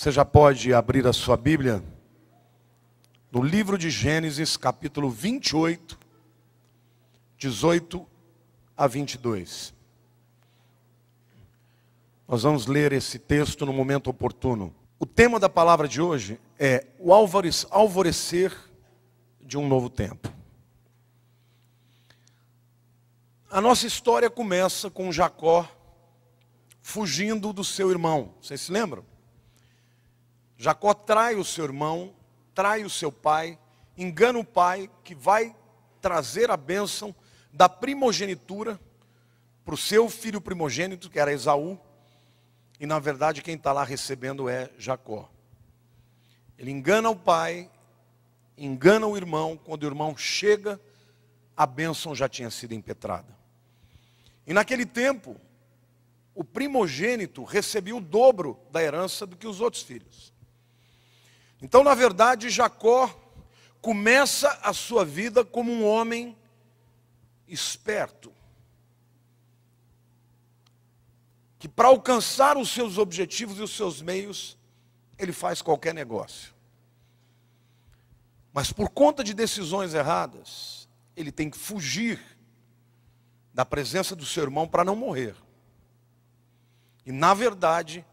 Você já pode abrir a sua Bíblia no livro de Gênesis, capítulo 28, 18 a 22. Nós vamos ler esse texto no momento oportuno. O tema da palavra de hoje é o alvorecer de um novo tempo. A nossa história começa com Jacó fugindo do seu irmão. Vocês se lembram? Jacó trai o seu irmão, trai o seu pai, engana o pai que vai trazer a bênção da primogenitura para o seu filho primogênito, que era Esaú. E na verdade quem está lá recebendo é Jacó. Ele engana o pai, engana o irmão. Quando o irmão chega, a bênção já tinha sido impetrada. E naquele tempo, o primogênito recebia o dobro da herança do que os outros filhos. Então, na verdade, Jacó começa a sua vida como um homem esperto, que para alcançar os seus objetivos e os seus meios, ele faz qualquer negócio. Mas por conta de decisões erradas, ele tem que fugir da presença do seu irmão para não morrer. E na verdade,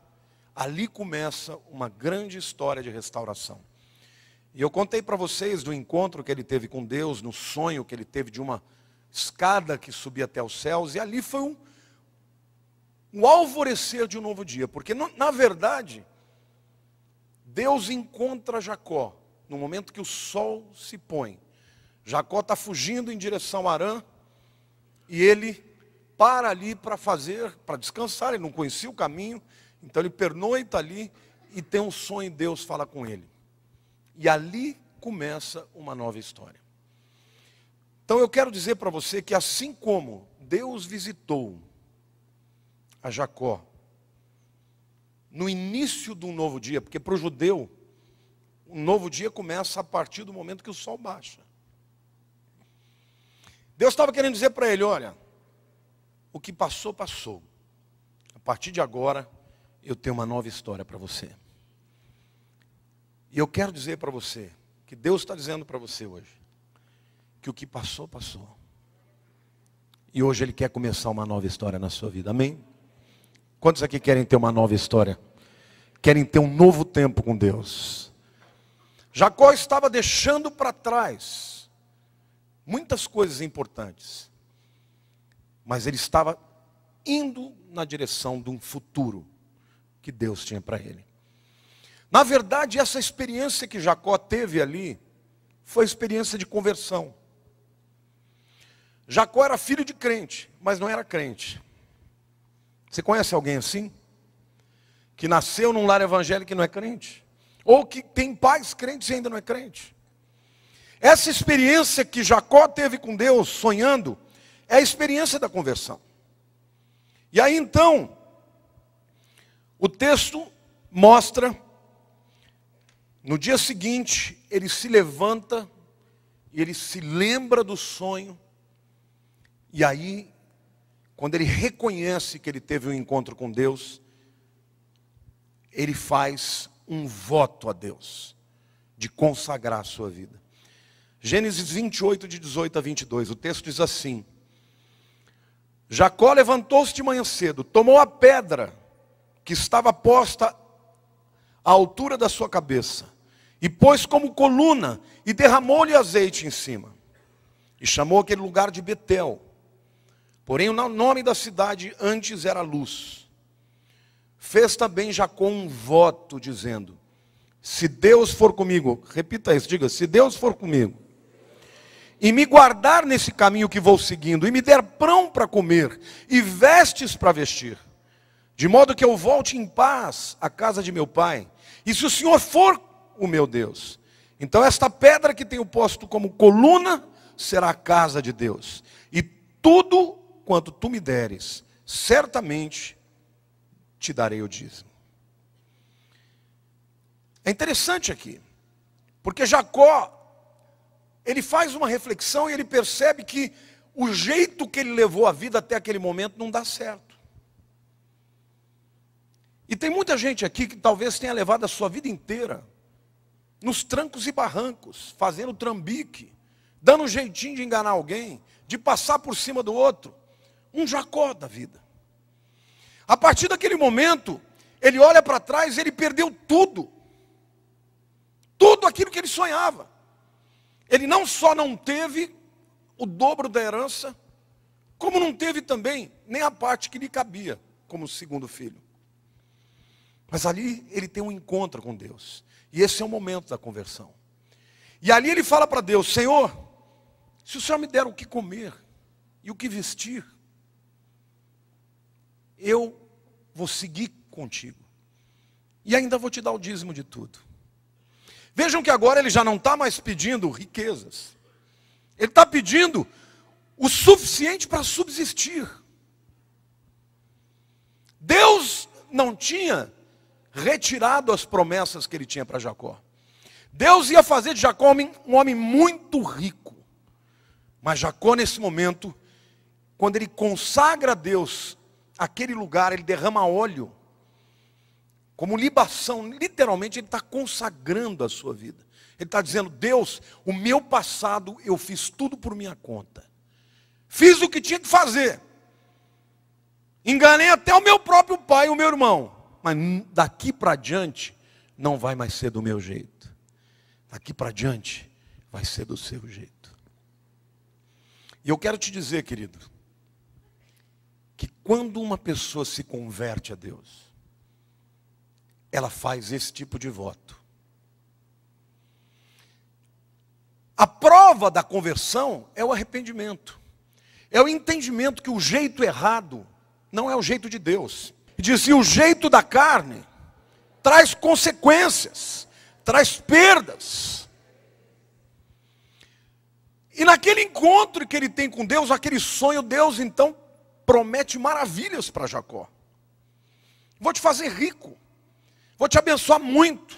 ali começa uma grande história de restauração. E eu contei para vocês do encontro que ele teve com Deus, no sonho que ele teve de uma escada que subia até os céus, e ali foi um alvorecer de um novo dia, porque na verdade, Deus encontra Jacó no momento que o sol se põe. Jacó está fugindo em direção a Harã, e ele para ali para descansar. Ele não conhecia o caminho, então ele pernoita ali e tem um sonho e Deus fala com ele. E ali começa uma nova história. Então eu quero dizer para você que assim como Deus visitou a Jacó no início de um novo dia, porque para o judeu, um novo dia começa a partir do momento que o sol baixa. Deus estava querendo dizer para ele, olha, o que passou, passou. A partir de agora, eu tenho uma nova história para você. E eu quero dizer para você, que Deus está dizendo para você hoje, que o que passou, passou. E hoje Ele quer começar uma nova história na sua vida, amém? Quantos aqui querem ter uma nova história? Querem ter um novo tempo com Deus? Jacó estava deixando para trás muitas coisas importantes, mas ele estava indo na direção de um futuro que Deus tinha para ele. Na verdade, essa experiência que Jacó teve ali, foi a experiência de conversão. Jacó era filho de crente, mas não era crente. Você conhece alguém assim? Que nasceu num lar evangélico e não é crente? Ou que tem pais crentes e ainda não é crente? Essa experiência que Jacó teve com Deus, sonhando, é a experiência da conversão. E aí então, o texto mostra, no dia seguinte, ele se levanta, e ele se lembra do sonho, e aí, quando ele reconhece que ele teve um encontro com Deus, ele faz um voto a Deus, de consagrar a sua vida. Gênesis 28, de 18 a 22, o texto diz assim: Jacó levantou-se de manhã cedo, tomou a pedra que estava posta à altura da sua cabeça, e pôs como coluna, e derramou-lhe azeite em cima, e chamou aquele lugar de Betel. Porém o nome da cidade antes era Luz. Fez também Jacó um voto, dizendo: se Deus for comigo, repita isso, diga, se Deus for comigo, e me guardar nesse caminho que vou seguindo, e me der pão para comer, e vestes para vestir, de modo que eu volte em paz à casa de meu pai, e se o Senhor for o meu Deus, então esta pedra que tenho posto como coluna, será a casa de Deus, e tudo quanto tu me deres, certamente te darei o dízimo. É interessante aqui, porque Jacó, ele faz uma reflexão e ele percebe que o jeito que ele levou a vida até aquele momento não dá certo. E tem muita gente aqui que talvez tenha levado a sua vida inteira nos trancos e barrancos, fazendo trambique, dando um jeitinho de enganar alguém, de passar por cima do outro. Um Jacó da vida. A partir daquele momento, ele olha para trás, ele perdeu tudo. Tudo aquilo que ele sonhava. Ele não só não teve o dobro da herança, como não teve também nem a parte que lhe cabia como segundo filho. Mas ali ele tem um encontro com Deus. E esse é o momento da conversão. E ali ele fala para Deus: Senhor, se o Senhor me der o que comer e o que vestir, eu vou seguir contigo. E ainda vou te dar o dízimo de tudo. Vejam que agora ele já não está mais pedindo riquezas. Ele está pedindo o suficiente para subsistir. Deus não tinha retirado as promessas que ele tinha para Jacó. Deus ia fazer de Jacó um homem muito rico. Mas Jacó, nesse momento, quando ele consagra a Deus aquele lugar, ele derrama óleo, como libação. Literalmente ele está consagrando a sua vida. Ele está dizendo: Deus, o meu passado eu fiz tudo por minha conta. Fiz o que tinha que fazer. Enganei até o meu próprio pai e o meu irmão. Mas daqui para diante não vai mais ser do meu jeito. Daqui para diante vai ser do seu jeito. E eu quero te dizer, querido, que quando uma pessoa se converte a Deus, ela faz esse tipo de voto. A prova da conversão é o arrependimento. É o entendimento que o jeito errado não é o jeito de Deus. E diz: e o jeito da carne traz consequências, traz perdas. E naquele encontro que ele tem com Deus, aquele sonho, Deus então promete maravilhas para Jacó. Vou te fazer rico, vou te abençoar muito.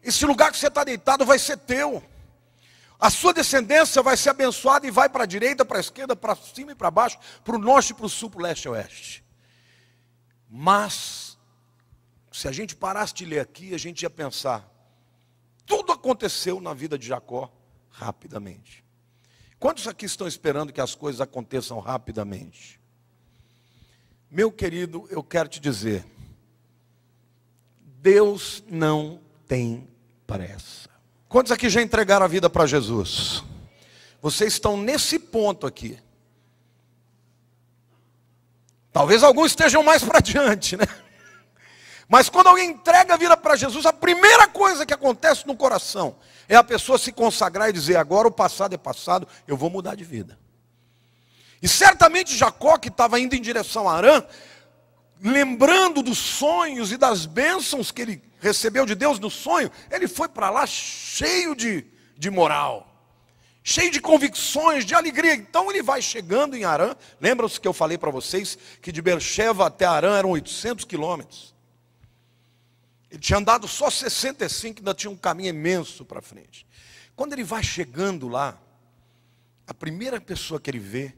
Esse lugar que você está deitado vai ser teu. A sua descendência vai ser abençoada e vai para a direita, para a esquerda, para cima e para baixo, para o norte, para o sul, para o leste e oeste. Mas, se a gente parasse de ler aqui, a gente ia pensar: tudo aconteceu na vida de Jacó rapidamente. Quantos aqui estão esperando que as coisas aconteçam rapidamente? Meu querido, eu quero te dizer: Deus não tem pressa. Quantos aqui já entregaram a vida para Jesus? Vocês estão nesse ponto aqui. Talvez alguns estejam mais para diante, né? Mas quando alguém entrega a vida para Jesus, a primeira coisa que acontece no coração é a pessoa se consagrar e dizer: agora o passado é passado, eu vou mudar de vida. E certamente Jacó, que estava indo em direção a Harã, lembrando dos sonhos e das bênçãos que ele recebeu de Deus no sonho, ele foi para lá cheio de moral, cheio de convicções, de alegria. Então ele vai chegando em Harã. Lembram-se que eu falei para vocês que de Beersheba até Harã eram 800 quilômetros. Ele tinha andado só 65, ainda tinha um caminho imenso para frente. Quando ele vai chegando lá, a primeira pessoa que ele vê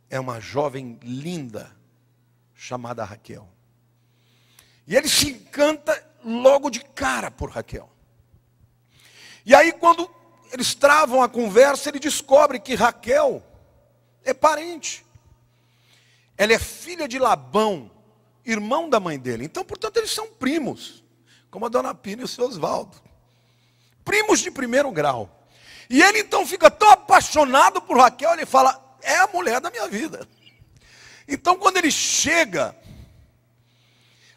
é uma jovem linda, chamada Raquel. E ele se encanta logo de cara por Raquel. E aí, quando eles travam a conversa, ele descobre que Raquel é parente. Ela é filha de Labão, irmão da mãe dele. Então, portanto, eles são primos, como a dona Pina e o seu Osvaldo. Primos de primeiro grau. E ele então fica tão apaixonado por Raquel, ele fala: é a mulher da minha vida. Então, quando ele chega,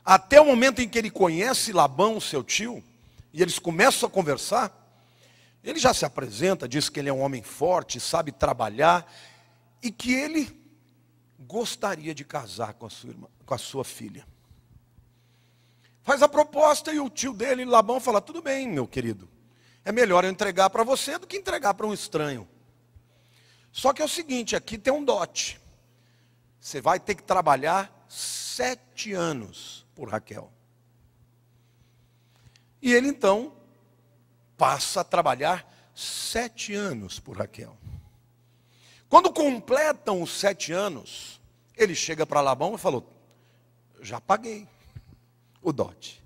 até o momento em que ele conhece Labão, seu tio, e eles começam a conversar, ele já se apresenta, diz que ele é um homem forte, sabe trabalhar, e que ele gostaria de casar com a sua filha. Faz a proposta e o tio dele, Labão, fala: tudo bem, meu querido, é melhor eu entregar para você do que entregar para um estranho. Só que é o seguinte, aqui tem um dote. Você vai ter que trabalhar 7 anos por Raquel. E ele então passa a trabalhar 7 anos por Raquel. Quando completam os 7 anos, ele chega para Labão e falou: já paguei. o dote.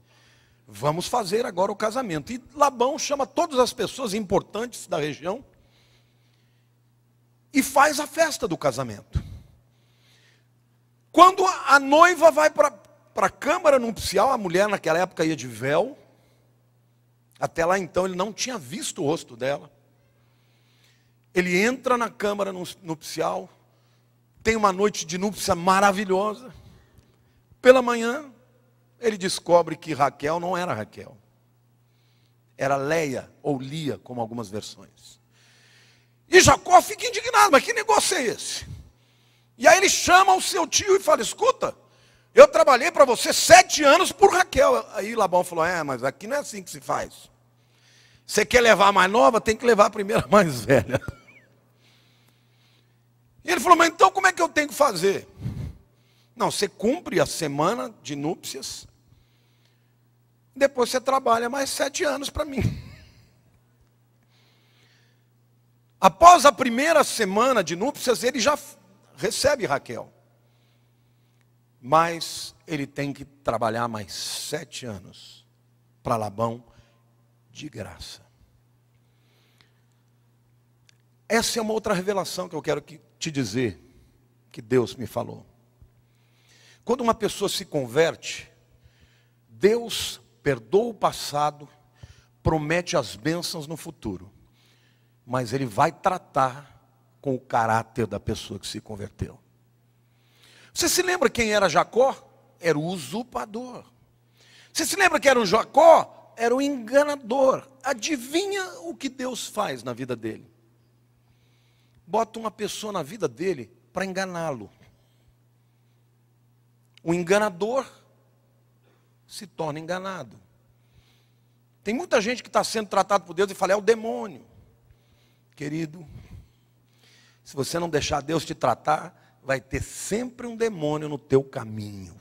Vamos fazer agora o casamento. E Labão chama todas as pessoas importantes da região e faz a festa do casamento. Quando a noiva vai para a câmara nupcial, a mulher naquela época ia de véu. Até lá então ele não tinha visto o rosto dela. Ele entra na câmara nupcial, tem uma noite de núpcia maravilhosa. Pela manhã, ele descobre que Raquel não era Raquel. Era Leia, ou Lia, como algumas versões. E Jacó fica indignado, mas que negócio é esse? E aí ele chama o seu tio e fala, escuta, eu trabalhei para você 7 anos por Raquel. Aí Labão falou, mas aqui não é assim que se faz. Você quer levar a mais nova, tem que levar a primeira mais velha. E ele falou, mas então como é que eu tenho que fazer? Não, você cumpre a semana de núpcias, depois você trabalha mais 7 anos para mim. Após a primeira semana de núpcias, ele já recebe Raquel. Mas ele tem que trabalhar mais 7 anos para Labão de graça. Essa é uma outra revelação que eu quero te dizer, que Deus me falou. Quando uma pessoa se converte, Deus perdoa o passado, promete as bênçãos no futuro. Mas Ele vai tratar com o caráter da pessoa que se converteu. Você se lembra quem era Jacó? Era o usurpador. Você se lembra que era o Jacó? Era o enganador. Adivinha o que Deus faz na vida dele? Bota uma pessoa na vida dele para enganá-lo. O enganador se torna enganado. Tem muita gente que está sendo tratado por Deus e fala, é o demônio. Querido, se você não deixar Deus te tratar, vai ter sempre um demônio no teu caminho.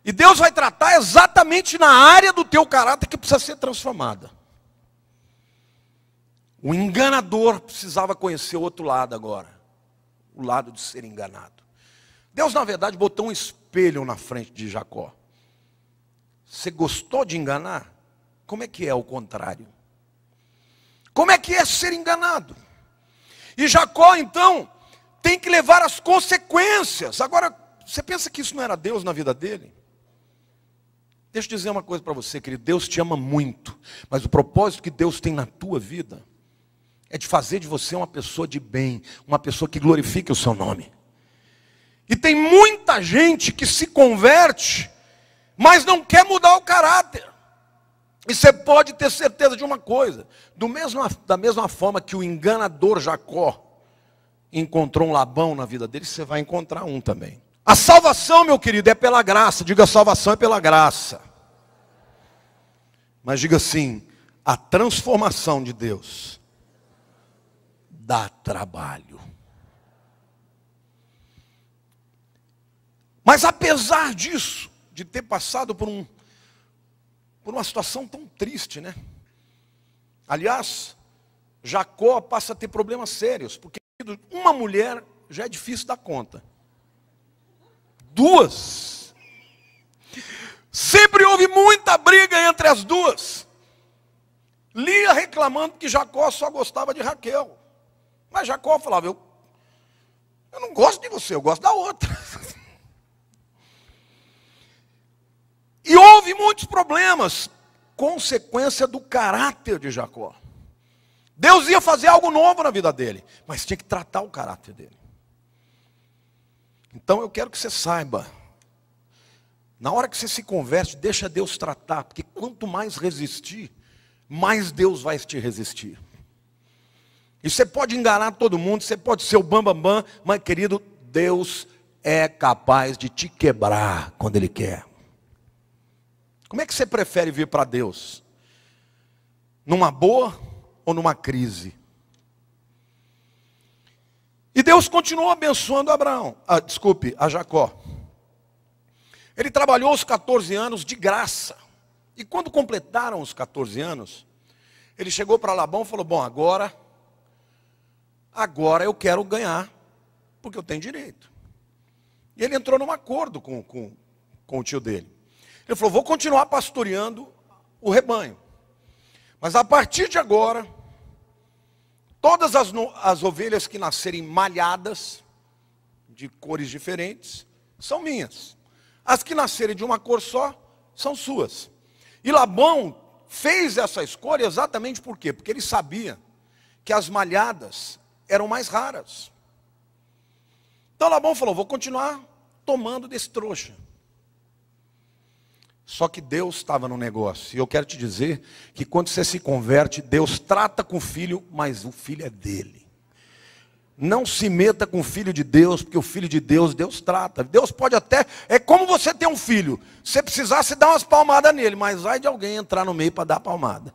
E Deus vai tratar exatamente na área do teu caráter que precisa ser transformada. O enganador precisava conhecer o outro lado agora. O lado de ser enganado. Deus, na verdade, botou um espelho na frente de Jacó. Você gostou de enganar? Como é que é o contrário? Como é que é ser enganado? E Jacó, então, tem que levar as consequências. Agora, você pensa que isso não era Deus na vida dele? Deixa eu dizer uma coisa para você, querido. Deus te ama muito. Mas o propósito que Deus tem na tua vida é de fazer de você uma pessoa de bem. Uma pessoa que glorifique o seu nome. E tem muita gente que se converte, mas não quer mudar o caráter. E você pode ter certeza de uma coisa. Da mesma forma que o enganador Jacó encontrou um Labão na vida dele, você vai encontrar um também. A salvação, meu querido, é pela graça. Diga, a salvação é pela graça. Mas diga assim, a transformação de Deus dá trabalho. Mas apesar disso, de ter passado por uma situação tão triste, né? Aliás, Jacó passa a ter problemas sérios, porque uma mulher já é difícil dar conta. 2. Sempre houve muita briga entre as 2. Lia reclamando que Jacó só gostava de Raquel. Mas Jacó falava, eu não gosto de você, eu gosto da outra. E houve muitos problemas, consequência do caráter de Jacó. Deus ia fazer algo novo na vida dele, mas tinha que tratar o caráter dele. Então eu quero que você saiba, na hora que você se converte, deixa Deus tratar, porque quanto mais resistir, mais Deus vai te resistir. E você pode enganar todo mundo, você pode ser o bambambam, mas querido, Deus é capaz de te quebrar quando Ele quer. Como é que você prefere vir para Deus? Numa boa ou numa crise? E Deus continuou abençoando a Jacó. Ele trabalhou os 14 anos de graça. E quando completaram os 14 anos, ele chegou para Labão e falou, bom, agora eu quero ganhar, porque eu tenho direito. E ele entrou num acordo com com o tio dele. Ele falou, vou continuar pastoreando o rebanho. Mas a partir de agora, todas as ovelhas que nascerem malhadas, de cores diferentes, são minhas. As que nascerem de uma cor só, são suas. E Labão fez essa escolha exatamente por quê? Porque ele sabia que as malhadas eram mais raras. Então Labão falou, vou continuar tomando desse trouxa. Só que Deus estava no negócio. E eu quero te dizer que quando você se converte, Deus trata com o filho, mas o filho é dele. Não se meta com o filho de Deus, porque o filho de Deus, Deus trata. Deus pode até, é como você ter um filho. Se você precisasse dar umas palmadas nele, mas vai de alguém entrar no meio para dar palmada.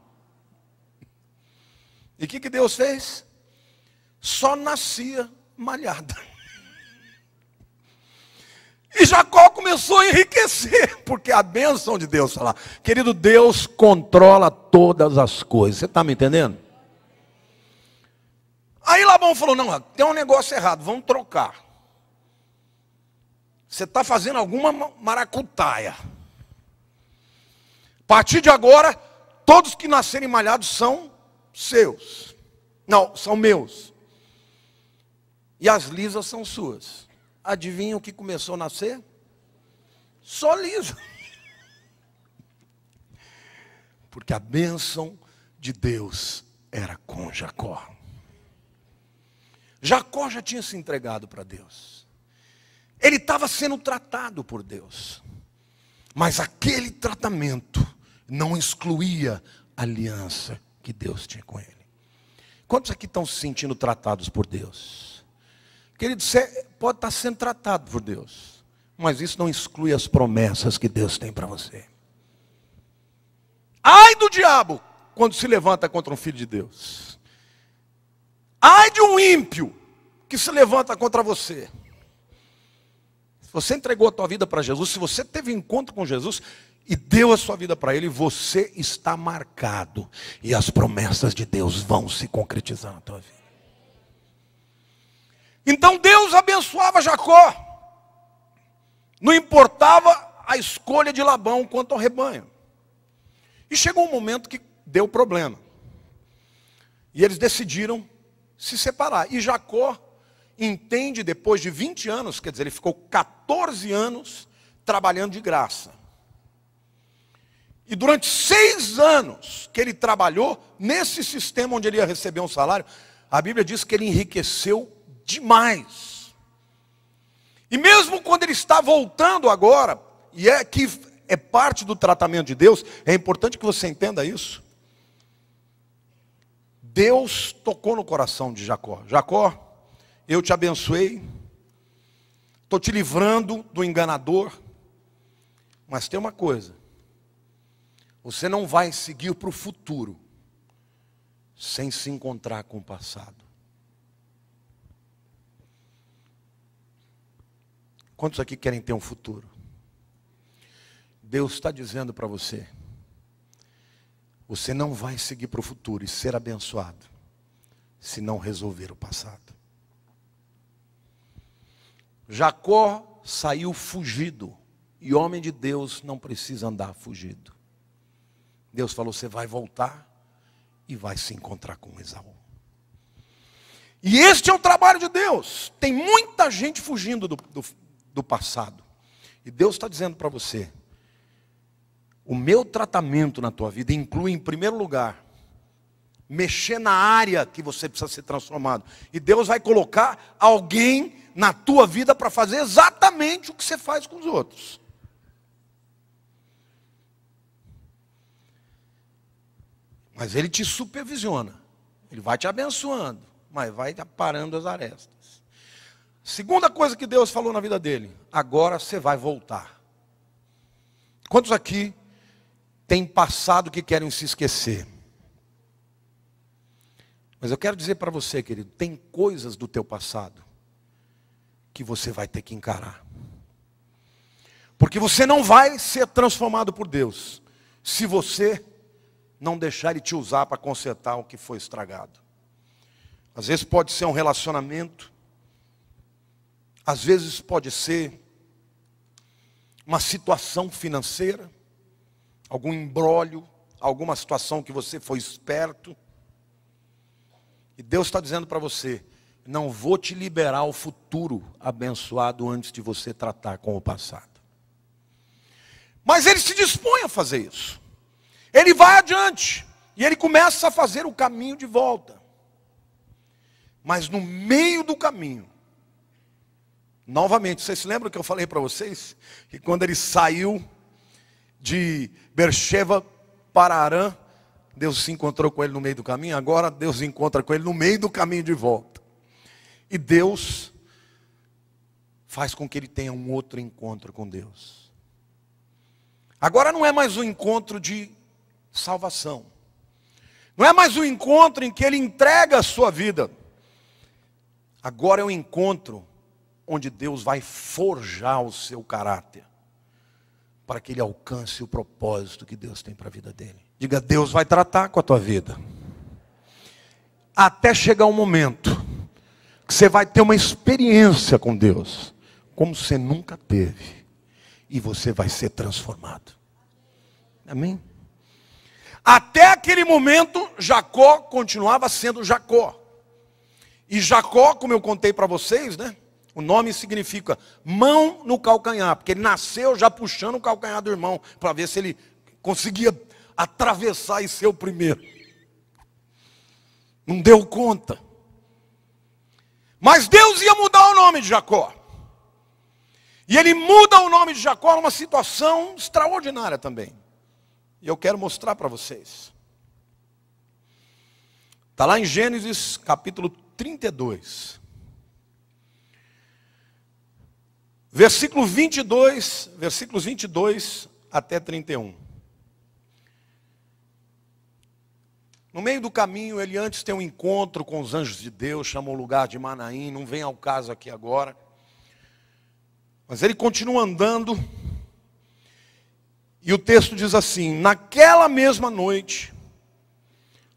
E o que Deus fez? Só nascia malhada. E Jacó começou a enriquecer, porque a bênção de Deus está lá. Querido, Deus controla todas as coisas. Você está me entendendo? Aí Labão falou, não, tem um negócio errado, vamos trocar. Você está fazendo alguma maracutaia. A partir de agora, todos que nascerem malhados são seus. Não, são meus. E as lisas são suas. Adivinha o que começou a nascer? Só lisa. Porque a bênção de Deus era com Jacó. Jacó já tinha se entregado para Deus. Ele estava sendo tratado por Deus. Mas aquele tratamento não excluía a aliança que Deus tinha com ele. Quantos aqui estão se sentindo tratados por Deus? Querido, você pode estar sendo tratado por Deus, mas isso não exclui as promessas que Deus tem para você. Ai do diabo quando se levanta contra um filho de Deus. Ai de um ímpio que se levanta contra você. Se você entregou a tua vida para Jesus, se você teve um encontro com Jesus e deu a sua vida para Ele, você está marcado. E as promessas de Deus vão se concretizar na tua vida. Então Deus abençoava Jacó. Não importava a escolha de Labão quanto ao rebanho. E chegou um momento que deu problema. E eles decidiram se separar. E Jacó entende, depois de 20 anos, quer dizer, ele ficou 14 anos trabalhando de graça. E durante 6 anos que ele trabalhou nesse sistema onde ele ia receber um salário, a Bíblia diz que ele enriqueceu demais. E mesmo quando ele está voltando agora, e é que é parte do tratamento de Deus, é importante que você entenda isso. Deus tocou no coração de Jacó. Jacó, eu te abençoei, estou te livrando do enganador, mas tem uma coisa, você não vai seguir para o futuro sem se encontrar com o passado. Quantos aqui querem ter um futuro? Deus está dizendo para você, você não vai seguir para o futuro e ser abençoado se não resolver o passado. Jacó saiu fugido, e homem de Deus não precisa andar fugido. Deus falou, você vai voltar e vai se encontrar com Esaú. E este é o trabalho de Deus. Tem muita gente fugindo do passado. E Deus está dizendo para você, o meu tratamento na tua vida inclui, em primeiro lugar, mexer na área que você precisa ser transformado. E Deus vai colocar alguém na tua vida para fazer exatamente o que você faz com os outros. Mas Ele te supervisiona. Ele vai te abençoando, mas vai parando as arestas. Segunda coisa que Deus falou na vida dele, agora você vai voltar. Quantos aqui têm passado que querem se esquecer? Mas eu quero dizer para você, querido, tem coisas do teu passado que você vai ter que encarar. Porque você não vai ser transformado por Deus se você não deixar Ele te usar para consertar o que foi estragado. Às vezes pode ser um relacionamento, às vezes pode ser uma situação financeira, algum imbróglio, alguma situação que você foi esperto. E Deus está dizendo para você: não vou te liberar o futuro abençoado antes de você tratar com o passado. Mas ele se dispõe a fazer isso. Ele vai adiante e ele começa a fazer o caminho de volta. Mas no meio do caminho, novamente, vocês se lembram que eu falei para vocês? Que quando ele saiu de Beersheba para Arã, Deus se encontrou com ele no meio do caminho. Agora Deus se encontra com ele no meio do caminho de volta. E Deus faz com que ele tenha um outro encontro com Deus. Agora não é mais um encontro de salvação. Não é mais um encontro em que ele entrega a sua vida. Agora é um encontro onde Deus vai forjar o seu caráter, para que ele alcance o propósito que Deus tem para a vida dele. Diga: Deus vai tratar com a tua vida. Até chegar um momento que você vai ter uma experiência com Deus, como você nunca teve. E você vai ser transformado. Amém? Até aquele momento, Jacó continuava sendo Jacó. E Jacó, como eu contei para vocês, né? O nome significa mão no calcanhar, porque ele nasceu já puxando o calcanhar do irmão, para ver se ele conseguia atravessar e ser o primeiro. Não deu conta. Mas Deus ia mudar o nome de Jacó. E ele muda o nome de Jacó numa situação extraordinária também. E eu quero mostrar para vocês. Está lá em Gênesis capítulo 32. Versículos 22 até 31. No meio do caminho, ele antes tem um encontro com os anjos de Deus, chamou o lugar de Manaim, não vem ao caso aqui agora. Mas ele continua andando, e o texto diz assim: naquela mesma noite,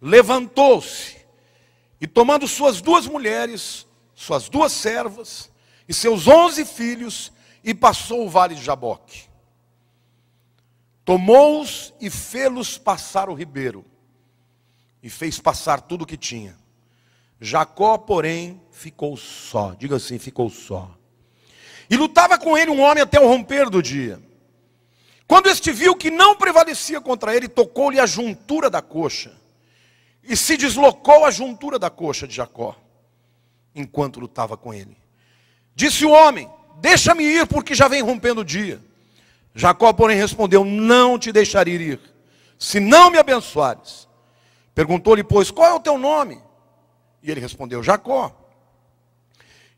levantou-se, e tomando suas 2 mulheres, suas 2 servas, e seus 11 filhos, e passou o vale de Jaboque. Tomou-os e fê-los passar o ribeiro, e fez passar tudo o que tinha. Jacó, porém, ficou só. Diga assim: ficou só. E lutava com ele um homem até o romper do dia. Quando este viu que não prevalecia contra ele, tocou-lhe a juntura da coxa, e se deslocou a juntura da coxa de Jacó, enquanto lutava com ele. Disse o homem: deixa-me ir, porque já vem rompendo o dia. Jacó, porém, respondeu: não te deixarei ir, se não me abençoares. Perguntou-lhe, pois, qual é o teu nome? E ele respondeu: Jacó.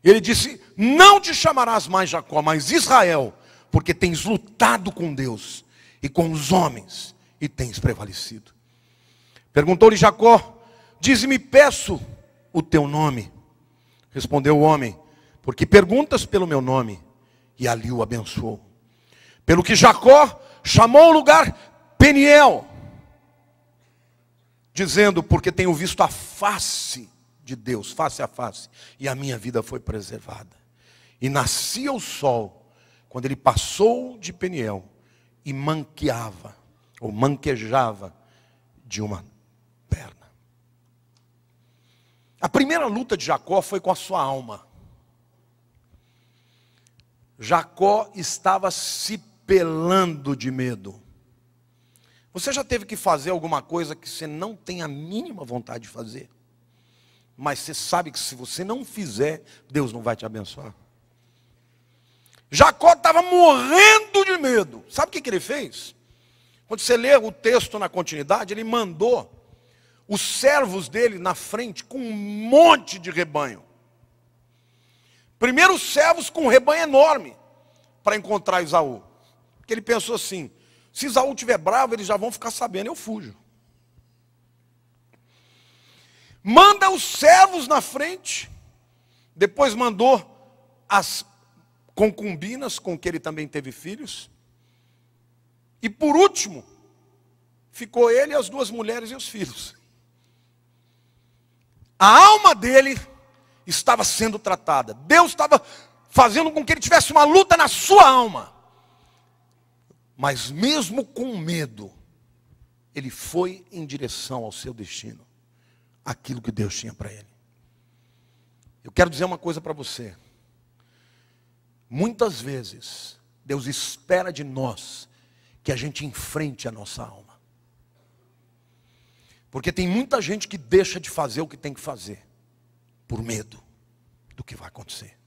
E ele disse: não te chamarás mais Jacó, mas Israel, porque tens lutado com Deus e com os homens, e tens prevalecido. Perguntou-lhe Jacó: dize-me, peço, o teu nome. Respondeu o homem: porque perguntas pelo meu nome. E ali o abençoou. Pelo que Jacó chamou o lugar Peniel, dizendo: porque tenho visto a face de Deus, face a face, e a minha vida foi preservada. E nascia o sol, quando ele passou de Peniel, e manqueava, ou manquejava, de uma perna. A primeira luta de Jacó foi com a sua alma. Jacó estava se pelando de medo. Você já teve que fazer alguma coisa que você não tem a mínima vontade de fazer, mas você sabe que se você não fizer, Deus não vai te abençoar? Jacó estava morrendo de medo. Sabe o que ele fez? Quando você lê o texto na continuidade, ele mandou os servos dele na frente com um monte de rebanho. Primeiro os servos com um rebanho enorme para encontrar Esaú. Porque ele pensou assim: se Esaú estiver bravo, eles já vão ficar sabendo, eu fujo. Manda os servos na frente, depois mandou as concubinas com que ele também teve filhos, e por último, ficou ele, as 2 mulheres e os filhos. A alma dele estava sendo tratada. Deus estava fazendo com que ele tivesse uma luta na sua alma. Mas mesmo com medo, ele foi em direção ao seu destino, aquilo que Deus tinha para ele. Eu quero dizer uma coisa para você. Muitas vezes, Deus espera de nós que a gente enfrente a nossa alma. Porque tem muita gente que deixa de fazer o que tem que fazer, por medo do que vai acontecer.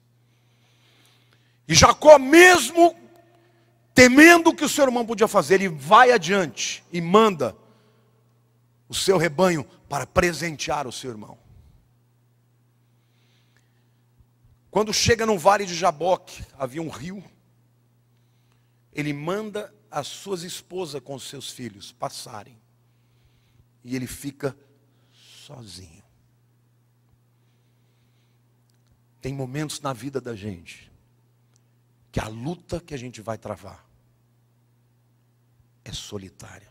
E Jacó, mesmo temendo o que o seu irmão podia fazer, ele vai adiante e manda o seu rebanho para presentear o seu irmão. Quando chega no vale de Jaboque, havia um rio, ele manda as suas esposas com os seus filhos passarem. E ele fica sozinho. Tem momentos na vida da gente que a luta que a gente vai travar é solitária.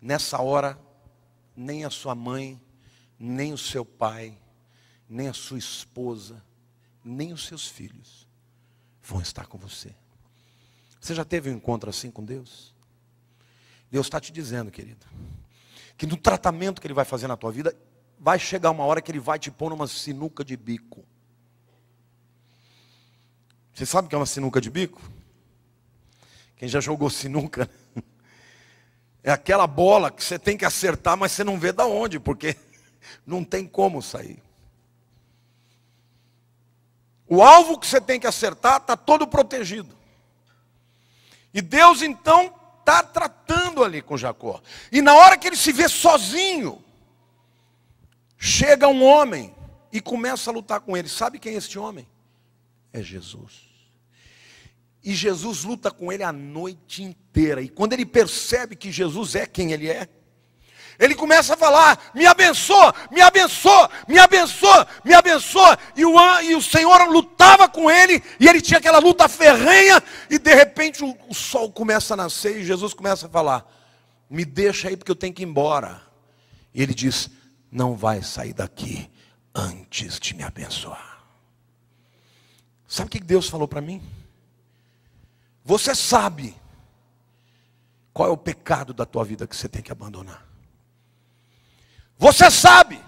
Nessa hora, nem a sua mãe, nem o seu pai, nem a sua esposa, nem os seus filhos vão estar com você. Você já teve um encontro assim com Deus? Deus está te dizendo, querido, que no tratamento que Ele vai fazer na tua vida, vai chegar uma hora que Ele vai te pôr numa sinuca de bico. Você sabe o que é uma sinuca de bico? Quem já jogou sinuca, é aquela bola que você tem que acertar, mas você não vê da onde, porque não tem como sair. O alvo que você tem que acertar está todo protegido. E Deus então está tratando ali com Jacó. E na hora que ele se vê sozinho, chega um homem e começa a lutar com ele. Sabe quem é este homem? É Jesus. E Jesus luta com ele a noite inteira. E quando ele percebe que Jesus é quem ele é, ele começa a falar: me abençoa, me abençoa, me abençoa, me abençoa. E o Senhor lutava com ele, e ele tinha aquela luta ferrenha, e de repente o sol começa a nascer, e Jesus começa a falar: me deixa aí porque eu tenho que ir embora. E ele diz: não vai sair daqui antes de me abençoar. Sabe o que Deus falou para mim? Você sabe qual é o pecado da tua vida que você tem que abandonar. Você sabe,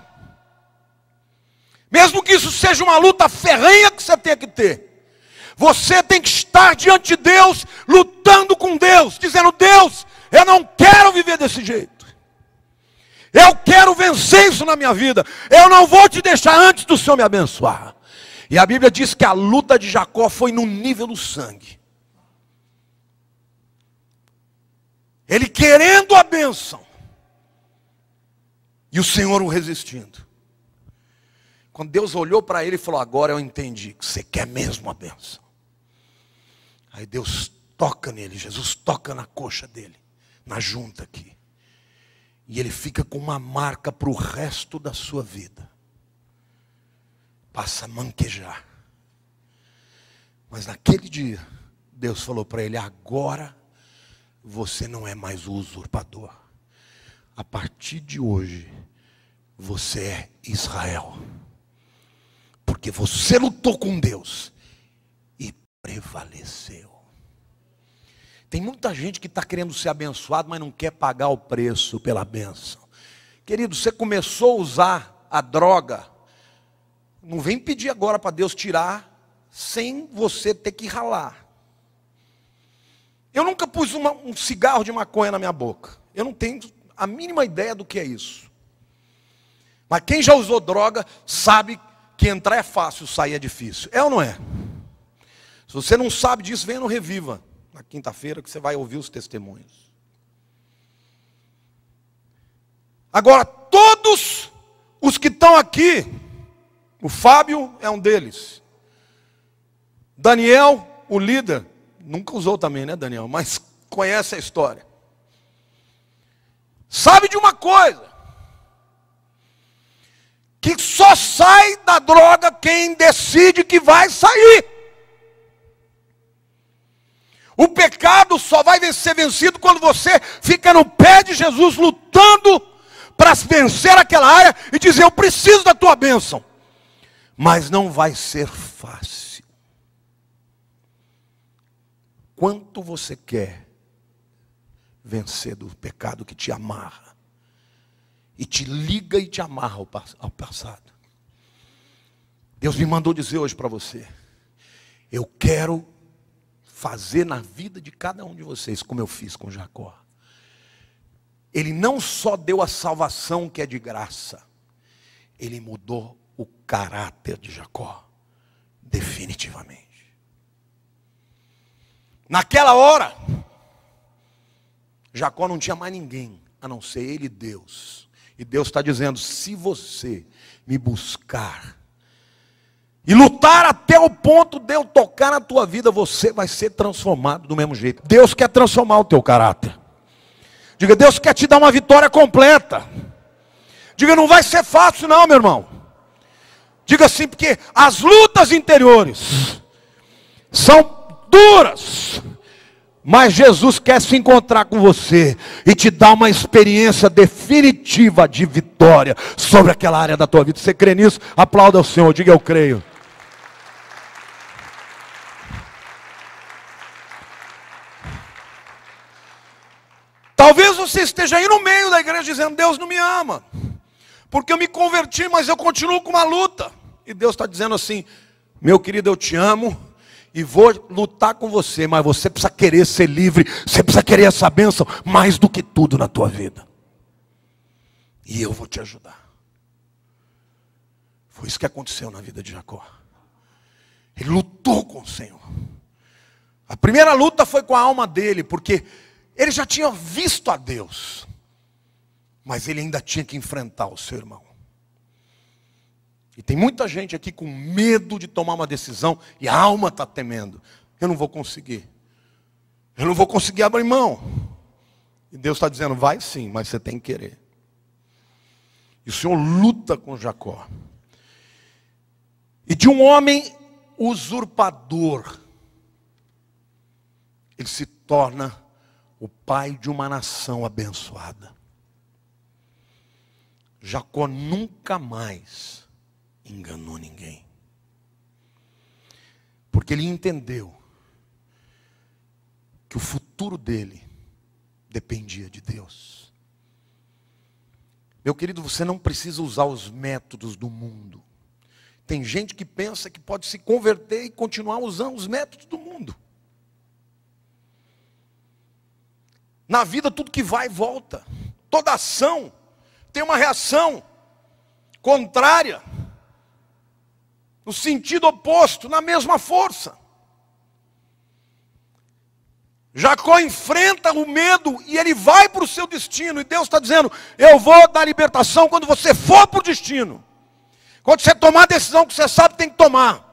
mesmo que isso seja uma luta ferrenha que você tenha que ter, você tem que estar diante de Deus, lutando com Deus, dizendo: Deus, eu não quero viver desse jeito, eu quero vencer isso na minha vida, eu não vou te deixar antes do Senhor me abençoar. E a Bíblia diz que a luta de Jacó foi no nível do sangue, ele querendo a bênção, e o Senhor o resistindo. Quando Deus olhou para ele e falou: agora eu entendi que você quer mesmo a bênção. Aí Deus toca nele, Jesus toca na coxa dele, na junta aqui. E ele fica com uma marca para o resto da sua vida. Passa a manquejar. Mas naquele dia, Deus falou para ele: agora você não é mais o usurpador. A partir de hoje, você é Israel. Porque você lutou com Deus e prevaleceu. Tem muita gente que está querendo ser abençoado, mas não quer pagar o preço pela bênção. Querido, você começou a usar a droga, não vem pedir agora para Deus tirar, sem você ter que ralar. Eu nunca pus um cigarro de maconha na minha boca. Eu não tenho a mínima ideia do que é isso. Mas quem já usou droga sabe que entrar é fácil, sair é difícil. É ou não é? Se você não sabe disso, venha no Reviva, na quinta-feira, que você vai ouvir os testemunhos. Agora, todos os que estão aqui, o Fábio é um deles. Daniel, o líder, nunca usou também, né, Daniel? Mas conhece a história. Sabe de uma coisa: que só sai da droga quem decide que vai sair. O pecado só vai ser vencido quando você fica no pé de Jesus, lutando para vencer aquela área e dizer: eu preciso da tua bênção. Mas não vai ser fácil. quanto você quer vencer do pecado que te amarra, e te liga e te amarra ao passado. Deus me mandou dizer hoje para você: eu quero fazer na vida de cada um de vocês como eu fiz com Jacó. Ele não só deu a salvação que é de graça, ele mudou o caráter de Jacó, definitivamente. Naquela hora, Jacó não tinha mais ninguém, a não ser ele e Deus. E Deus está dizendo: se você me buscar e lutar até o ponto de eu tocar na tua vida, você vai ser transformado do mesmo jeito. Deus quer transformar o teu caráter. Diga: Deus quer te dar uma vitória completa. Diga: não vai ser fácil não, meu irmão. Diga assim: porque as lutas interiores são duras, mas Jesus quer se encontrar com você e te dar uma experiência definitiva de vitória sobre aquela área da tua vida. Você crê nisso? Aplauda ao Senhor, diga: eu creio. Talvez você esteja aí no meio da igreja dizendo: Deus não me ama, porque eu me converti, mas eu continuo com uma luta. E Deus está dizendo assim: meu querido, eu te amo e vou lutar com você, mas você precisa querer ser livre, você precisa querer essa bênção mais do que tudo na tua vida. E eu vou te ajudar. Foi isso que aconteceu na vida de Jacó. Ele lutou com o Senhor. A primeira luta foi com a alma dele, porque ele já tinha visto a Deus, mas ele ainda tinha que enfrentar o seu irmão. E tem muita gente aqui com medo de tomar uma decisão, e a alma está temendo: eu não vou conseguir, eu não vou conseguir abrir mão. E Deus está dizendo: vai sim, mas você tem que querer. E o Senhor luta com Jacó. E de um homem usurpador, ele se torna o pai de uma nação abençoada. Jacó nunca mais enganou ninguém, porque ele entendeu que o futuro dele dependia de Deus. Meu querido, você não precisa usar os métodos do mundo. Tem gente que pensa que pode se converter e continuar usando os métodos do mundo. Na vida tudo que vai volta. Toda ação tem uma reação contrária, no sentido oposto, na mesma força. Jacó enfrenta o medo e ele vai para o seu destino. E Deus está dizendo: eu vou dar libertação quando você for para o destino. Quando você tomar a decisão que você sabe que tem que tomar.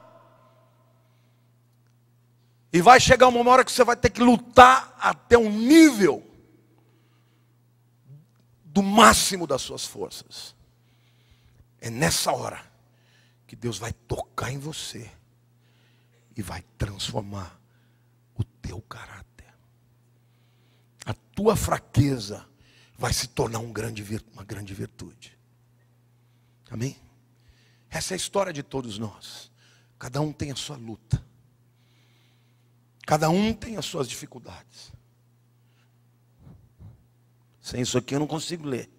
E vai chegar uma hora que você vai ter que lutar até um nível do máximo das suas forças. É nessa hora que Deus vai tocar em você e vai transformar o teu caráter. A tua fraqueza vai se tornar uma grande virtude. Amém? Essa é a história de todos nós. Cada um tem a sua luta. Cada um tem as suas dificuldades. Sem isso aqui eu não consigo ler.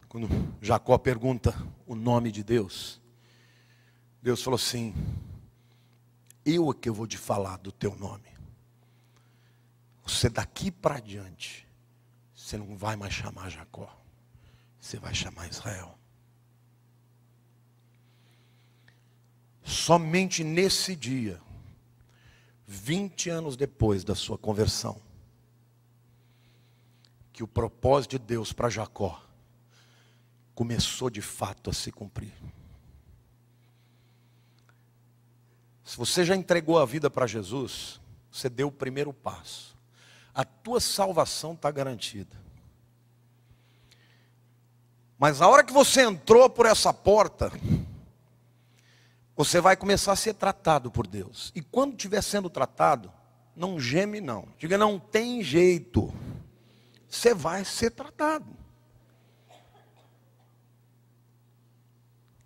Quando Jacó pergunta o nome de Deus, Deus falou assim: eu é que eu vou te falar do teu nome. Você daqui para diante, você não vai mais chamar Jacó, você vai chamar Israel. Somente nesse dia, 20 anos depois da sua conversão, que o propósito de Deus para Jacó começou de fato a se cumprir. Se você já entregou a vida para Jesus, você deu o primeiro passo. A tua salvação está garantida. Mas a hora que você entrou por essa porta, você vai começar a ser tratado por Deus. E quando estiver sendo tratado, não geme não. Diga: não tem jeito. Você vai ser tratado.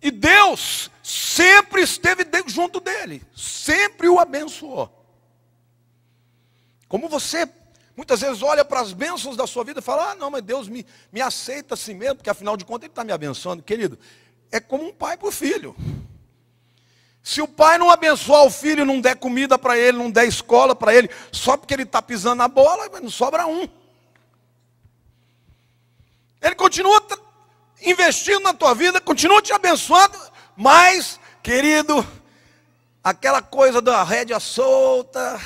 E Deus sempre esteve junto dele, sempre o abençoou. Como você muitas vezes olha para as bênçãos da sua vida e fala, não, mas Deus me aceita assim mesmo, porque afinal de contas Ele está me abençoando. Querido, é como um pai para o filho. Se o pai não abençoar o filho, não der comida para ele, não der escola para ele, só porque ele está pisando na bola, não sobra um. Ele continua investindo na tua vida, continua te abençoando, mas, querido, aquela coisa da rédea solta,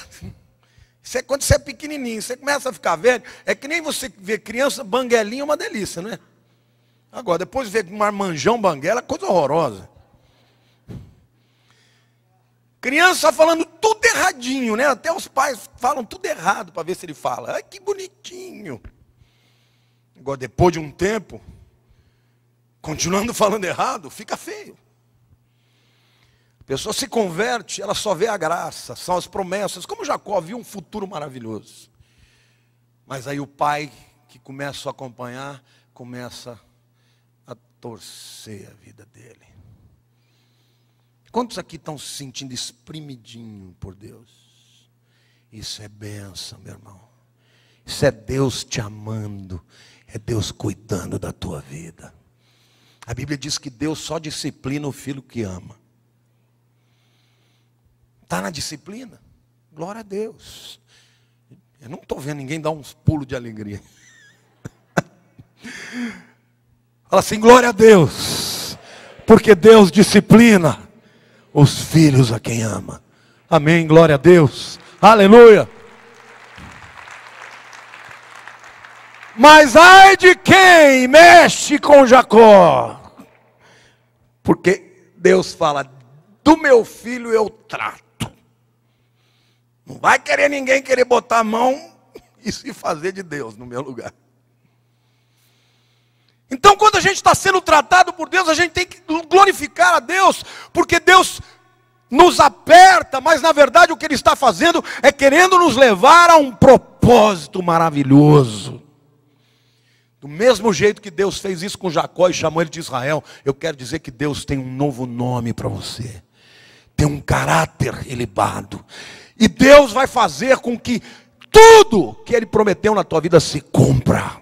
quando você é pequenininho, você começa a ficar velho, é que nem você vê criança banguelinha, é uma delícia, não é? Agora, depois ver um marmanjão banguela, é coisa horrorosa. Criança falando tudo erradinho, né? Até os pais falam tudo errado para ver se ele fala. Ai, que bonitinho. Agora, depois de um tempo, continuando falando errado, fica feio. A pessoa se converte, ela só vê a graça, são as promessas. Como Jacó viu um futuro maravilhoso. Mas aí o pai, que começa a acompanhar, começa a torcer a vida dele. Quantos aqui estão se sentindo espremidinho por Deus? Isso é bênção, meu irmão. Isso é Deus te amando. É Deus cuidando da tua vida. A Bíblia diz que Deus só disciplina o filho que ama. Está na disciplina? Glória a Deus. Eu não estou vendo ninguém dar uns pulos de alegria. Fala assim, glória a Deus. Porque Deus disciplina os filhos a quem ama. Amém, glória a Deus. Aleluia. Mas ai de quem mexe com Jacó. Porque Deus fala, do meu filho eu trato. Não vai querer ninguém querer botar a mão e se fazer de Deus no meu lugar. Então, quando a gente está sendo tratado por Deus, a gente tem que glorificar a Deus, porque Deus nos aperta, mas na verdade o que Ele está fazendo é querendo nos levar a um propósito maravilhoso. Do mesmo jeito que Deus fez isso com Jacó e chamou ele de Israel, eu quero dizer que Deus tem um novo nome para você. Tem um caráter elevado. E Deus vai fazer com que tudo que Ele prometeu na tua vida se cumpra.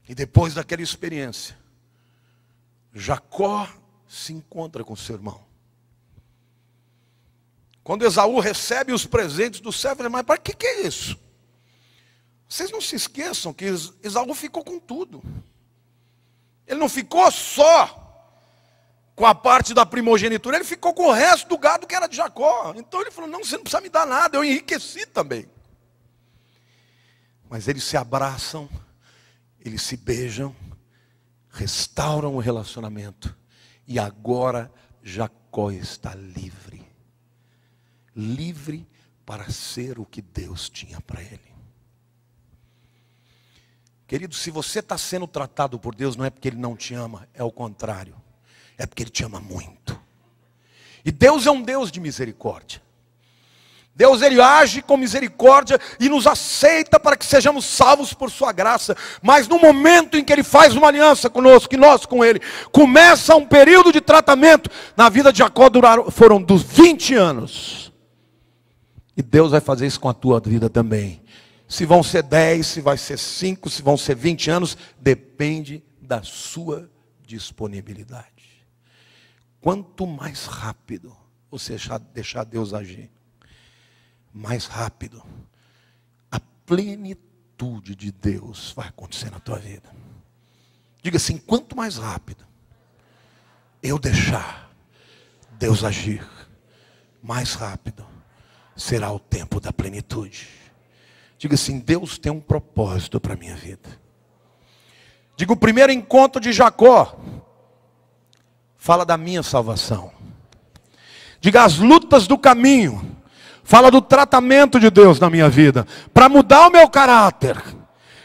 E depois daquela experiência, Jacó se encontra com seu irmão. Quando Esaú recebe os presentes do céu, ele fala, mas para que é isso? Vocês não se esqueçam que Esaú ficou com tudo. Ele não ficou só com a parte da primogenitura, ele ficou com o resto do gado que era de Jacó. Então ele falou, não, você não precisa me dar nada, eu enriqueci também. Mas eles se abraçam, eles se beijam, restauram o relacionamento. E agora Jacó está livre. Livre para ser o que Deus tinha para ele. Querido, se você está sendo tratado por Deus, não é porque Ele não te ama, é o contrário. É porque Ele te ama muito. E Deus é um Deus de misericórdia. Deus, Ele age com misericórdia e nos aceita para que sejamos salvos por sua graça. Mas no momento em que Ele faz uma aliança conosco, e nós com Ele, começa um período de tratamento. Na vida de Jacó foram dos 20 anos. E Deus vai fazer isso com a tua vida também. Se vão ser 10, se vai ser 5, se vão ser 20 anos, depende da sua disponibilidade. Quanto mais rápido você deixar Deus agir, mais rápido a plenitude de Deus vai acontecer na tua vida. Diga assim, quanto mais rápido eu deixar Deus agir, mais rápido será o tempo da plenitude. Diga assim, Deus tem um propósito para a minha vida. Diga, o primeiro encontro de Jacó fala da minha salvação. Diga, as lutas do caminho fala do tratamento de Deus na minha vida, para mudar o meu caráter.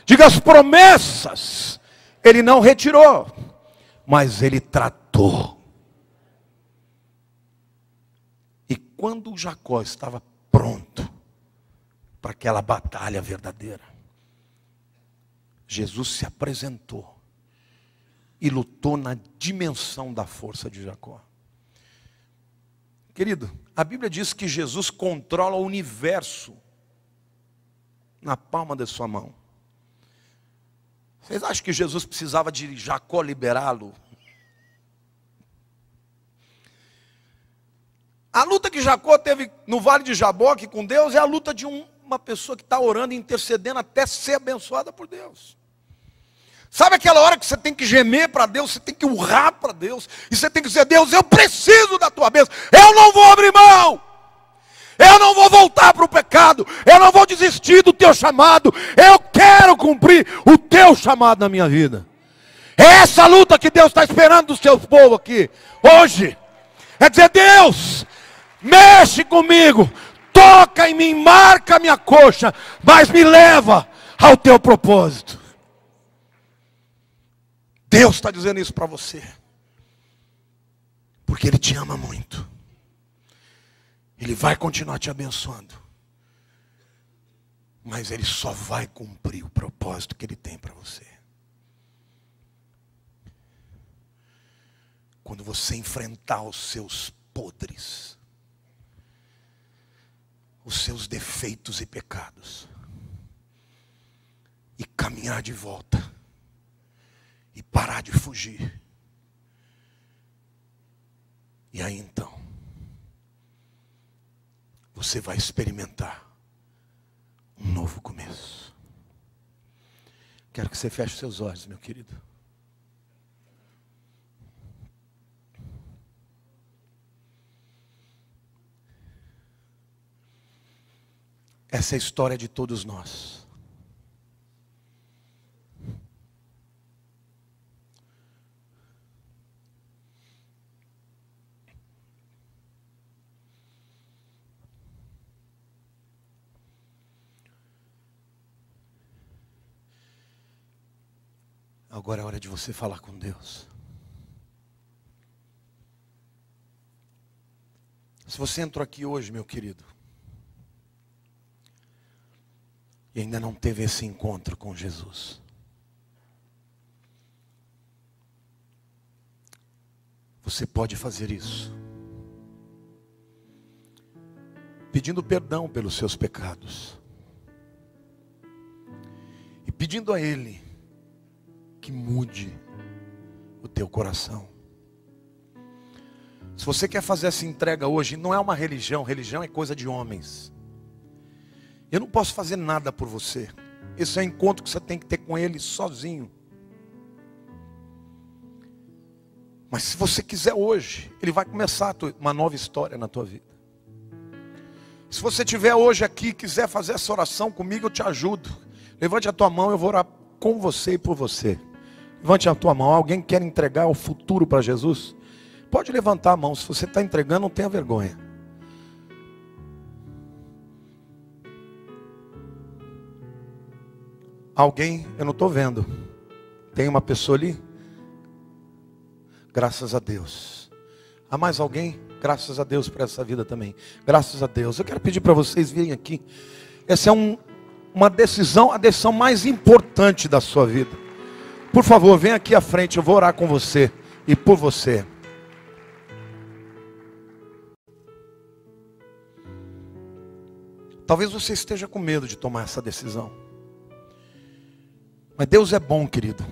Diga, as promessas Ele não retirou, mas Ele tratou. E quando Jacó estava pronto para aquela batalha verdadeira, Jesus se apresentou e lutou na dimensão da força de Jacó. Querido, a Bíblia diz que Jesus controla o universo na palma da sua mão. Vocês acham que Jesus precisava de Jacó liberá-lo? A luta que Jacó teve no vale de Jaboque com Deus é a luta de uma pessoa que está orando e intercedendo até ser abençoada por Deus. Sabe aquela hora que você tem que gemer para Deus, você tem que urrar para Deus, e você tem que dizer: Deus, eu preciso da tua bênção, eu não vou abrir mão, eu não vou voltar para o pecado, eu não vou desistir do teu chamado, eu quero cumprir o teu chamado na minha vida. É essa luta que Deus está esperando dos seus povos aqui, hoje. É dizer: Deus, mexe comigo, toca em mim, marca a minha coxa, mas me leva ao teu propósito. Deus está dizendo isso para você, porque Ele te ama muito. Ele vai continuar te abençoando, mas Ele só vai cumprir o propósito que Ele tem para você quando você enfrentar os seus podres, os seus defeitos e pecados, e caminhar de volta, e parar de fugir. E aí então, você vai experimentar um novo começo. Quero que você feche seus olhos, meu querido. Essa é a história de todos nós. Agora é hora de você falar com Deus. Se você entrou aqui hoje, meu querido, e ainda não teve esse encontro com Jesus, você pode fazer isso, pedindo perdão pelos seus pecados, e pedindo a Ele que mude o teu coração. Se você quer fazer essa entrega hoje, não é uma religião, religião é coisa de homens. Eu não posso fazer nada por você. Esse é o encontro que você tem que ter com Ele sozinho. Mas se você quiser hoje, Ele vai começar uma nova história na tua vida. Se você estiver hoje aqui e quiser fazer essa oração comigo, eu te ajudo. Levante a tua mão, eu vou orar com você e por você. Levante a tua mão. Alguém quer entregar o futuro para Jesus? Pode levantar a mão. Se você está entregando, não tenha vergonha. Alguém? Eu não estou vendo. Tem uma pessoa ali? Graças a Deus. Há mais alguém? Graças a Deus por essa vida também. Graças a Deus. Eu quero pedir para vocês virem aqui. Essa é uma decisão, a decisão mais importante da sua vida. Por favor, vem aqui à frente, eu vou orar com você e por você. Talvez você esteja com medo de tomar essa decisão. Mas Deus é bom, querido.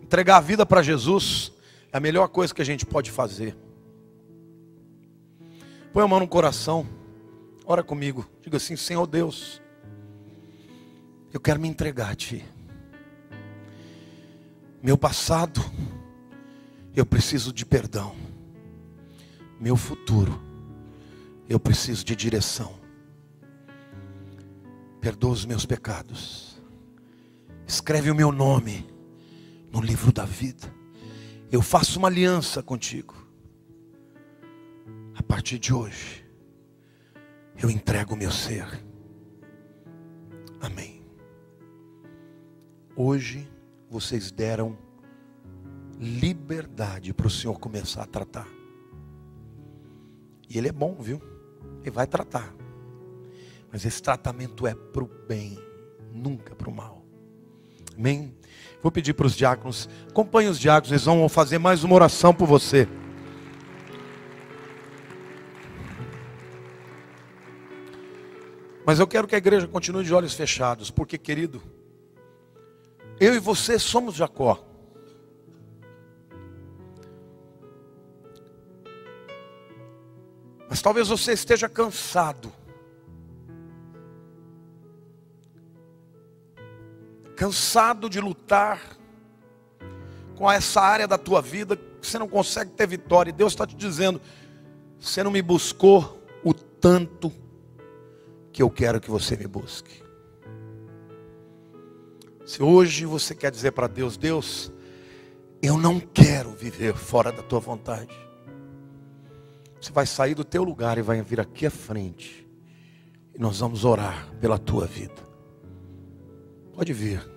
Entregar a vida para Jesus é a melhor coisa que a gente pode fazer. Põe a mão no coração, ora comigo, diga assim: Senhor Deus, eu quero me entregar a Ti. Meu passado, eu preciso de perdão. Meu futuro, eu preciso de direção. Perdoa os meus pecados. Escreve o meu nome no livro da vida. Eu faço uma aliança contigo. A partir de hoje, eu entrego o meu ser. Amém. Hoje, vocês deram liberdade para o Senhor começar a tratar. E Ele é bom, viu? Ele vai tratar. Mas esse tratamento é para o bem, nunca para o mal. Amém? Vou pedir para os diáconos, acompanhe os diáconos, eles vão fazer mais uma oração por você. Mas eu quero que a igreja continue de olhos fechados, porque, querido, eu e você somos Jacó. Mas talvez você esteja cansado. Cansado de lutar com essa área da tua vida que você não consegue ter vitória. E Deus está te dizendo, você não me buscou o tanto que eu quero que você me busque. Se hoje você quer dizer para Deus, Deus, eu não quero viver fora da tua vontade. Você vai sair do teu lugar e vai vir aqui à frente. E nós vamos orar pela tua vida. Pode vir.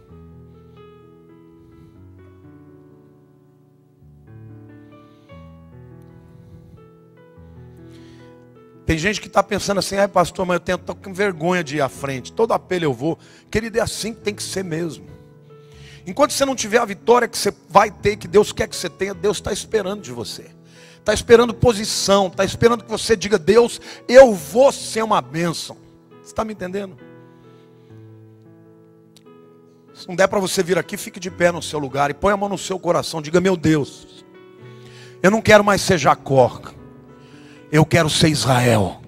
Tem gente que está pensando assim, ai pastor, mas eu estou com vergonha de ir à frente. Todo apelo eu vou. Querido, é assim que tem que ser mesmo. Enquanto você não tiver a vitória que você vai ter, que Deus quer que você tenha, Deus está esperando de você. Está esperando posição, está esperando que você diga, Deus, eu vou ser uma bênção. Você está me entendendo? Se não der para você vir aqui, fique de pé no seu lugar e põe a mão no seu coração. Diga, meu Deus, eu não quero mais ser Jacó. Eu quero ser Israel.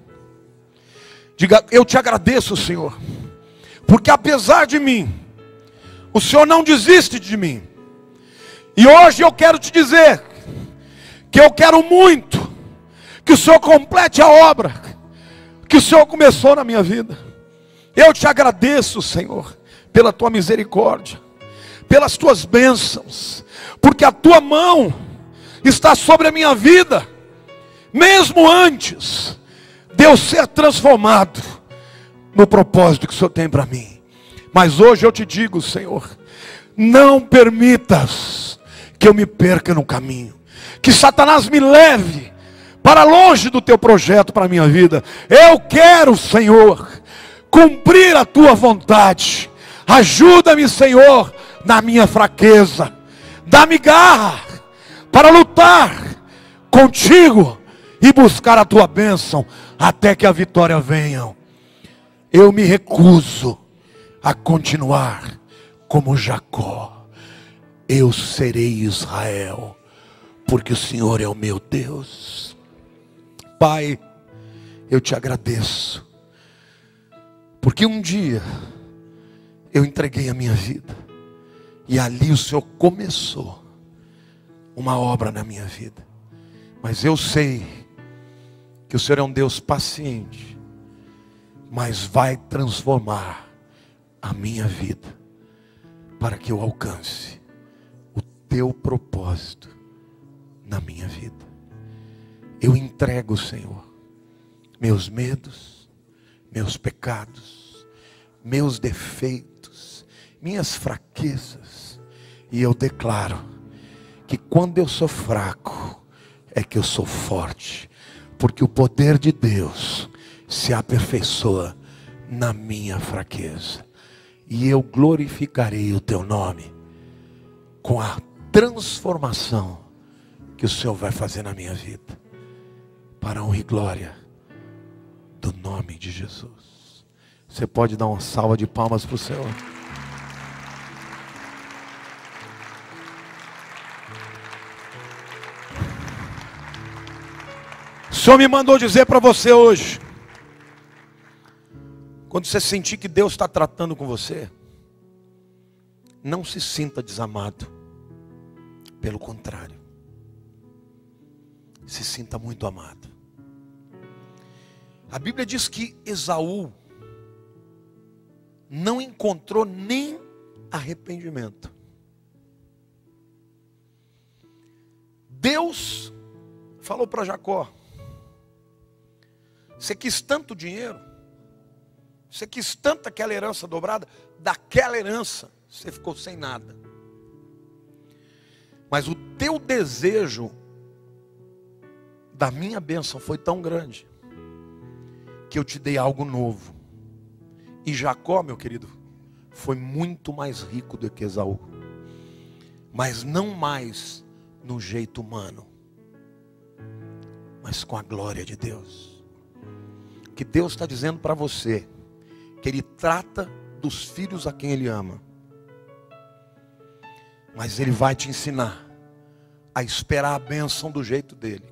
Diga, eu te agradeço, Senhor, porque apesar de mim, o Senhor não desiste de mim. E hoje eu quero te dizer que eu quero muito que o Senhor complete a obra que o Senhor começou na minha vida. Eu te agradeço, Senhor, pela tua misericórdia, pelas tuas bênçãos, porque a tua mão está sobre a minha vida, mesmo antes de eu ser transformado no propósito que o Senhor tem para mim. Mas hoje eu te digo, Senhor, não permitas que eu me perca no caminho, que Satanás me leve para longe do teu projeto para a minha vida. Eu quero, Senhor, cumprir a tua vontade. Ajuda-me, Senhor, na minha fraqueza. Dá-me garra para lutar contigo e buscar a tua bênção até que a vitória venha. Eu me recuso a continuar como Jacó. Eu serei Israel, porque o Senhor é o meu Deus. Pai, eu te agradeço, porque um dia eu entreguei a minha vida, e ali o Senhor começou uma obra na minha vida. Mas eu sei que o Senhor é um Deus paciente, mas vai transformar a minha vida, para que eu alcance o teu propósito na minha vida. Eu entrego, Senhor, meus medos, meus pecados, meus defeitos, minhas fraquezas, e eu declaro que quando eu sou fraco, é que eu sou forte, porque o poder de Deus se aperfeiçoa na minha fraqueza. E eu glorificarei o teu nome com a transformação que o Senhor vai fazer na minha vida, para a honra e glória do nome de Jesus. Você pode dar uma salva de palmas para o Senhor? O Senhor me mandou dizer para você hoje, quando você sentir que Deus está tratando com você, não se sinta desamado. Pelo contrário, se sinta muito amado. A Bíblia diz que Esaú não encontrou nem arrependimento. Deus falou para Jacó: você quis tanto dinheiro, você quis tanto aquela herança dobrada, daquela herança você ficou sem nada. Mas o teu desejo da minha bênção foi tão grande, que eu te dei algo novo. E Jacó, meu querido, foi muito mais rico do que Esaú. Mas não mais no jeito humano, mas com a glória de Deus. Que Deus está dizendo para você, que Ele trata dos filhos a quem Ele ama. Mas Ele vai te ensinar a esperar a bênção do jeito dele.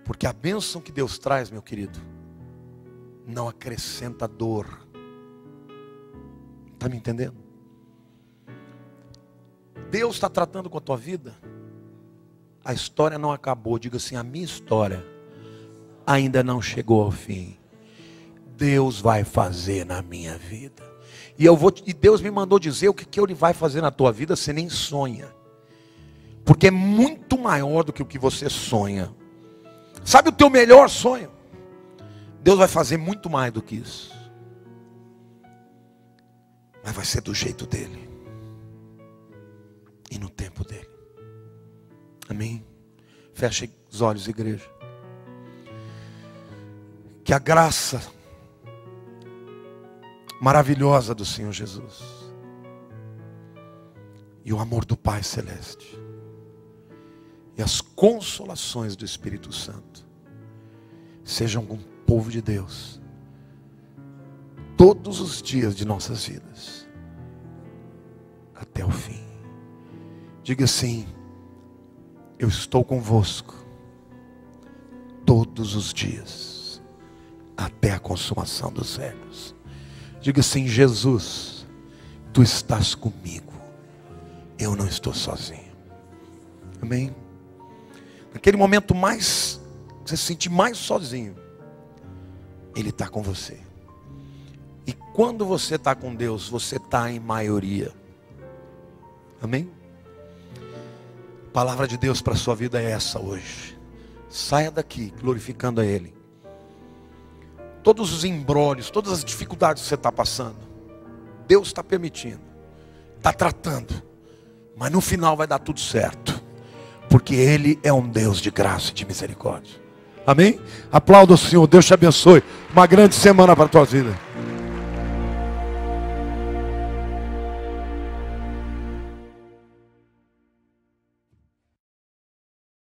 Porque a bênção que Deus traz, meu querido, não acrescenta dor. Está me entendendo? Deus está tratando com a tua vida. A história não acabou. Diga assim, a minha história ainda não chegou ao fim. Deus vai fazer na minha vida. E Deus me mandou dizer o que Ele vai fazer na tua vida, você nem sonha. Porque é muito maior do que o que você sonha. Sabe o teu melhor sonho? Deus vai fazer muito mais do que isso. Mas vai ser do jeito dele. E no tempo dele. Amém? Feche os olhos, igreja. Que a graça maravilhosa do Senhor Jesus e o amor do Pai Celeste e as consolações do Espírito Santo sejam com o povo de Deus todos os dias de nossas vidas até o fim. Diga assim: eu estou convosco todos os dias até a consumação dos séculos. Diga assim: Jesus, tu estás comigo, eu não estou sozinho. Amém? Naquele momento mais, você se sentir mais sozinho, Ele está com você. E quando você está com Deus, você está em maioria. Amém? A palavra de Deus para a sua vida é essa hoje. Saia daqui glorificando a Ele. Todos os embrólios, todas as dificuldades que você está passando, Deus está permitindo, está tratando, mas no final vai dar tudo certo, porque Ele é um Deus de graça e de misericórdia. Amém? Aplauda o Senhor, Deus te abençoe. Uma grande semana para a tua vida.